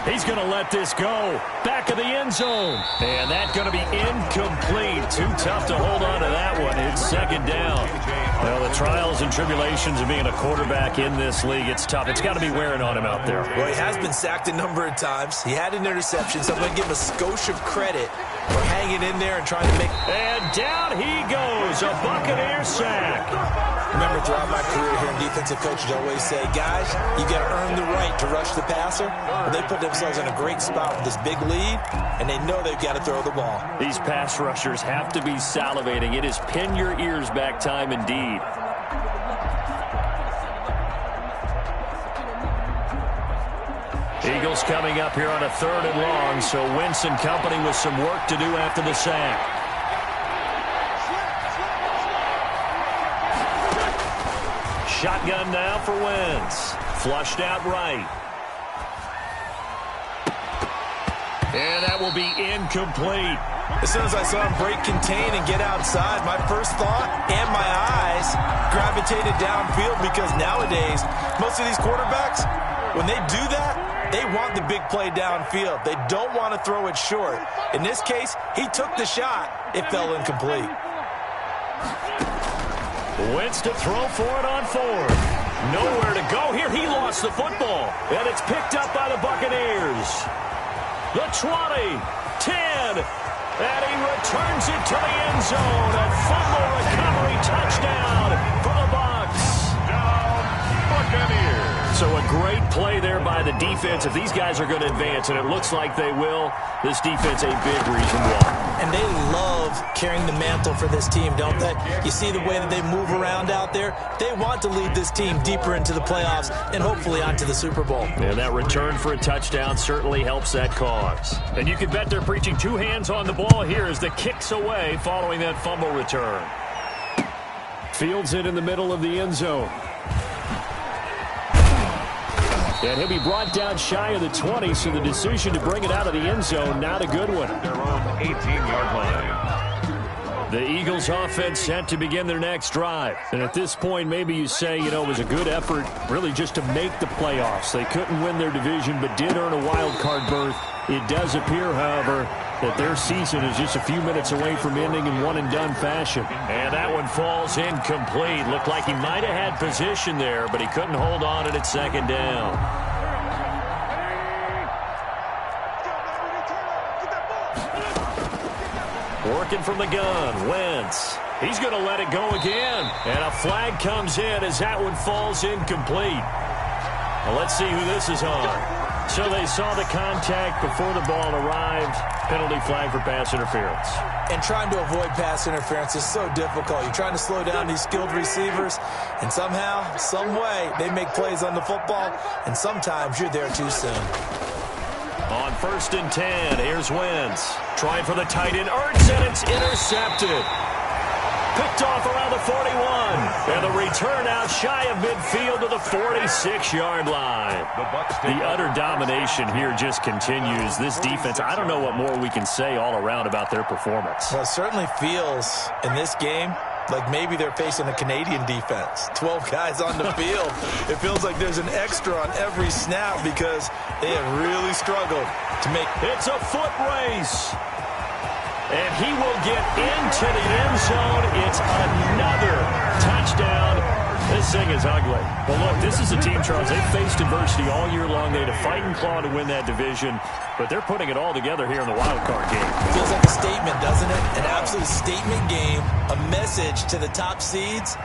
He's going to let this go. Back of the end zone. And that's going to be incomplete. Too tough to hold on to that one. It's 2nd down. Well, the trials and tribulations of being a quarterback in this league, it's tough. It's got to be wearing on him out there.
Well, he has been sacked a number of times. He had an interception, so I'm going to give him a skosh of credit for hanging in there and trying to make...
And down he goes. A Buccaneer sack.
Remember, throughout my career here in defensive coaches, I always say, guys, you got to earn the right to rush the passer. Well, they put themselves in a great spot with this big lead, and they know they've got to throw the ball.
These pass rushers have to be salivating. It is pin your ears back time indeed. Eagles coming up here on a 3rd and long, so Wentz and company with some work to do after the sack. Shotgun now for Wentz. Flushed out right. And that will be incomplete.
As soon as I saw him break contain and get outside, my first thought and my eyes gravitated downfield, because nowadays, most of these quarterbacks, when they do that, they want the big play downfield. They don't want to throw it short. In this case, he took the shot. It fell incomplete.
Wentz to throw for it on 4th. Nowhere to go here. He lost the football. And it's picked up by the Buccaneers. The 20, 10, and he returns it to the end zone. A fumble recovery touchdown for the Bucs.
Down, Buccaneers.
So a great play there by the defense. If these guys are going to advance, and it looks like they will, this defense a big reason why.
And they love carrying the mantle for this team, don't they? You see the way that they move around out there? They want to lead this team deeper into the playoffs and hopefully onto the Super Bowl.
And that return for a touchdown certainly helps that cause. And you can bet they're preaching 2 hands on the ball here as the kick's away following that fumble return. Fields it in the middle of the end zone. And he'll be brought down shy of the 20, so the decision to bring it out of the end zone, not a good one.
Their own 18-yard line.
The Eagles offense set to begin their next drive. And at this point, maybe you say, you know, it was a good effort really just to make the playoffs. They couldn't win their division, but did earn a wild card berth. It does appear, however, that their season is just a few minutes away from ending in one-and-done fashion. And that one falls incomplete. Looked like he might have had position there, but he couldn't hold on at its 2nd down. Working from the gun, Wentz. He's going to let it go again. And a flag comes in as that one falls incomplete. Well, let's see who this is on. So they saw the contact before the ball arrived. Penalty flag for pass interference.
And trying to avoid pass interference is so difficult. You're trying to slow down these skilled receivers, and somehow, some way, they make plays on the football, and sometimes you're there too soon.
On 1st and 10, here's Wentz. Trying for the tight end, Ertz, and it's intercepted. Picked off around the 41. And the return out shy of midfield to the 46-yard line. The utter domination here just continues. This defense, I don't know what more we can say all around about their performance.
Well, it certainly feels in this game like maybe they're facing a Canadian defense. 12 guys on the field. It feels like there's an extra on every snap because they have really struggled to make.
It's a foot race. And he will get into the end zone. It's another touchdown. This thing is ugly. Well, look, this is a team, Charles. They've faced adversity all year long. They had to fight and claw to win that division, but they're putting it all together here in the wild card game.
Feels like a statement, doesn't it? An absolute statement game, a message to the top seeds.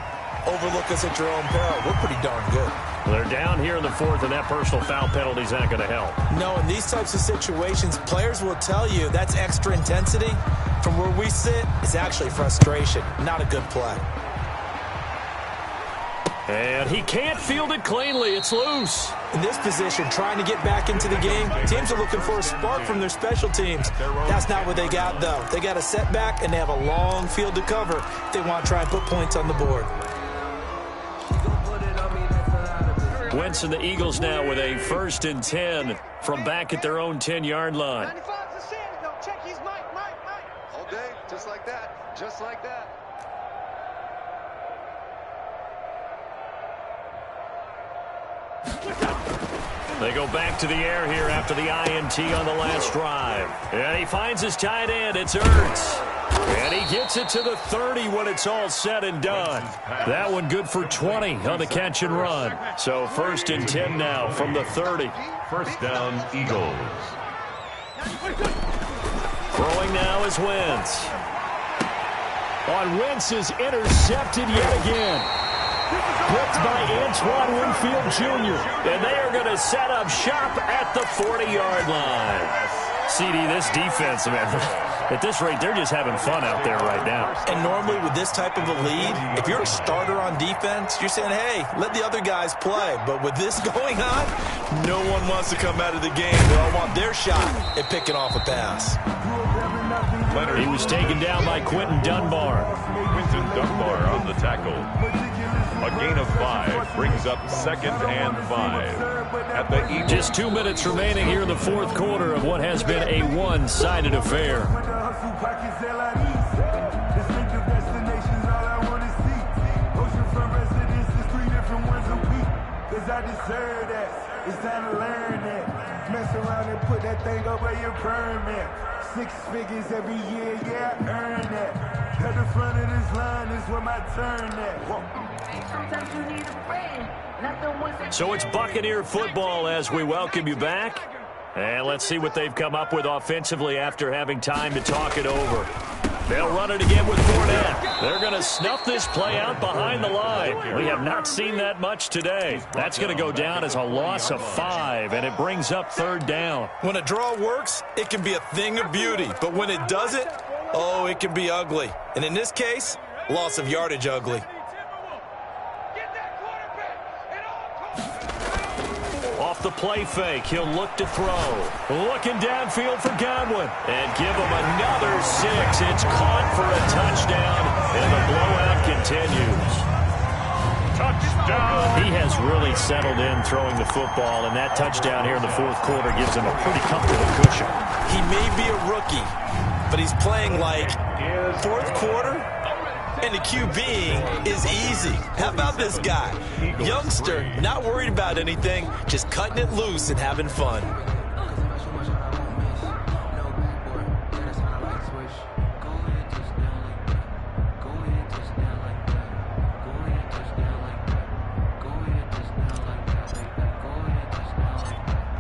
Overlook us at your own peril. We're pretty darn good.
Well, they're down here in the 4th, and that personal foul penalty is not going to help.
No, in these types of situations, players will tell you that's extra intensity. From where we sit, it's actually frustration, not a good play.
And he can't field it cleanly. It's loose.
In this position, trying to get back into the game, teams are looking for a spark from their special teams. That's not what they got, though. They got a setback, and they have a long field to cover if they want to try and put points on the board.
Wentz and the Eagles now with a 1st and 10 from back at their own 10-yard line.
95's the sand. No, check. He's Mike. All day, just like that. Just like that.
They go back to the air here after the INT on the last drive. And he finds his tight end. It's Ertz. And he gets it to the 30 when it's all said and done. That one good for 20 on the catch and run. So 1st and 10 now from the 30.
First down, Eagles.
Throwing now is Wentz. On Wentz is intercepted yet again. Blitzed by Antoine Winfield Jr. And they are going to set up shop at the 40-yard line. CD, this defense, man, at this rate, they're just having fun out there right now.
And normally with this type of a lead, if you're a starter on defense, you're saying, hey, let the other guys play. But with this going on, no one wants to come out of the game. They all want their shot at picking off a pass.
He was taken down by Quentin Dunbar.
Quentin Dunbar on the tackle. A gain of 5 brings up 2nd and 5 at the Eagles.
Just 2 minutes remaining here in the fourth quarter of what has been a one-sided affair.
It's time to learn that. Mess around and put that thing up where your permit. 6 figures every year, yeah, I earn that. At the front of this line is where my turn at.
Sometimes you need a friend.
So it's Buccaneer football as we welcome you back. And let's see what they've come up with offensively after having time to talk it over. They'll run it again with Fournette. They're going to snuff this play out behind the line. We have not seen that much today. That's going to go down as a loss of 5, and it brings up 3rd down.
When a draw works, it can be a thing of beauty. But when it doesn't, oh, it can be ugly. And in this case, loss of yardage ugly.
Off the play fake, he'll look to throw. Looking downfield for Godwin. And give him another 6. It's caught for a touchdown, and the blowout continues.
Touchdown!
He has really settled in throwing the football, and that touchdown here in the fourth quarter gives him a pretty comfortable cushion.
He may be a rookie, but he's playing like fourth quarter, and the QBing is easy. How about this guy? Youngster, not worried about anything, just cutting it loose and having fun.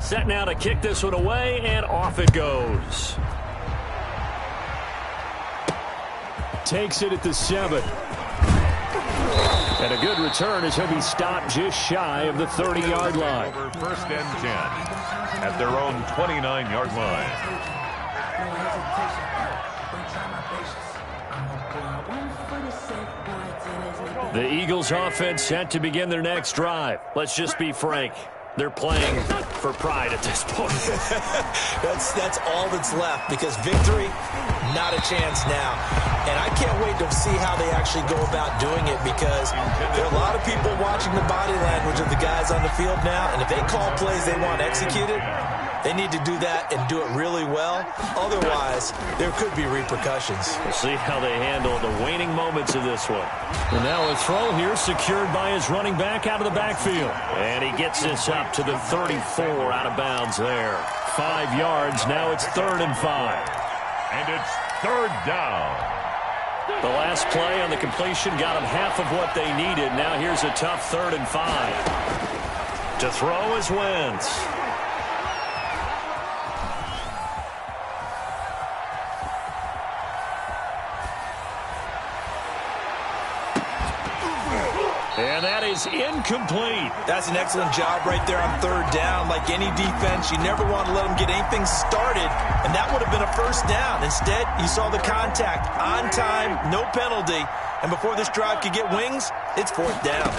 Set now to kick this one away, and off it goes. Takes it at the 7. And a good return as he'll be stopped just shy of the 30-yard line.
Over 1st and 10 at their own 29-yard line.
The Eagles offense set to begin their next drive. Let's just be frank. They're playing for pride at this point.
That's all that's left, because victory, not a chance now. And I can't wait to see how they actually go about doing it, because there are a lot of people watching the body language of the guys on the field now, and if they call plays they want executed, they need to do that and do it really well. Otherwise, there could be repercussions.
We'll see how they handle the waning moments of this one. And now a throw here secured by his running back out of the backfield. And he gets this up to the 34 out of bounds there. 5 yards. Now it's 3rd and 5.
And it's 3rd down.
The last play on the completion got them half of what they needed. Now here's a tough 3rd and 5. To throw is Wentz. And that is incomplete.
That's an excellent job right there on 3rd down. Like any defense, you never want to let them get anything started, and that would have been a 1st down. Instead, you saw the contact on time, no penalty, and before this drive could get wings, it's 4th down.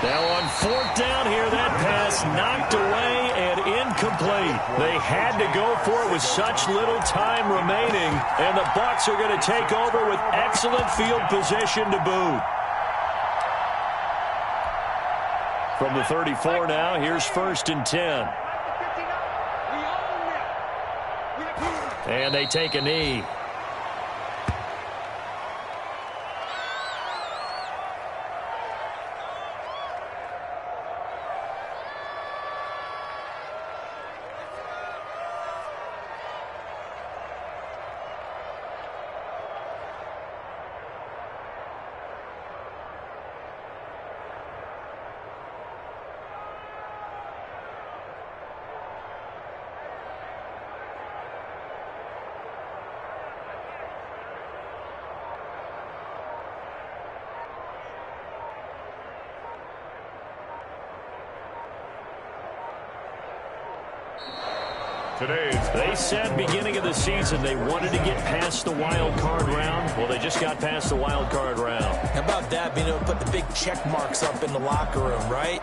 Now on 4th down here, that pass knocked away and incomplete. They had to go for it with such little time remaining, and the Bucs are going to take over with excellent field position to boot. From the 34 now, here's 1st and 10. And they take a knee. They said beginning of the season they wanted to get past the wild card round. Well, they just got past the wild card round.
How about that, being able to put the big check marks up in the locker room, right?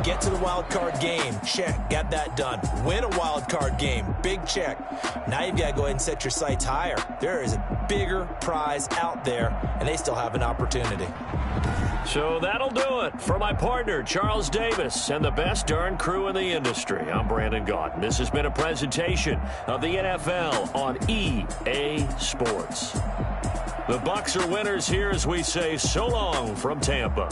Get to the wild card game. Check. Got that done. Win a wild card game. Big check. Now you've got to go ahead and set your sights higher. There is a bigger prize out there, and they still have an opportunity.
So that'll do it for my partner, Charles Davis, and the best darn crew in the industry. I'm Brandon Gaudin. This has been a presentation of the NFL on EA Sports. The Bucs are winners here as we say so long from Tampa.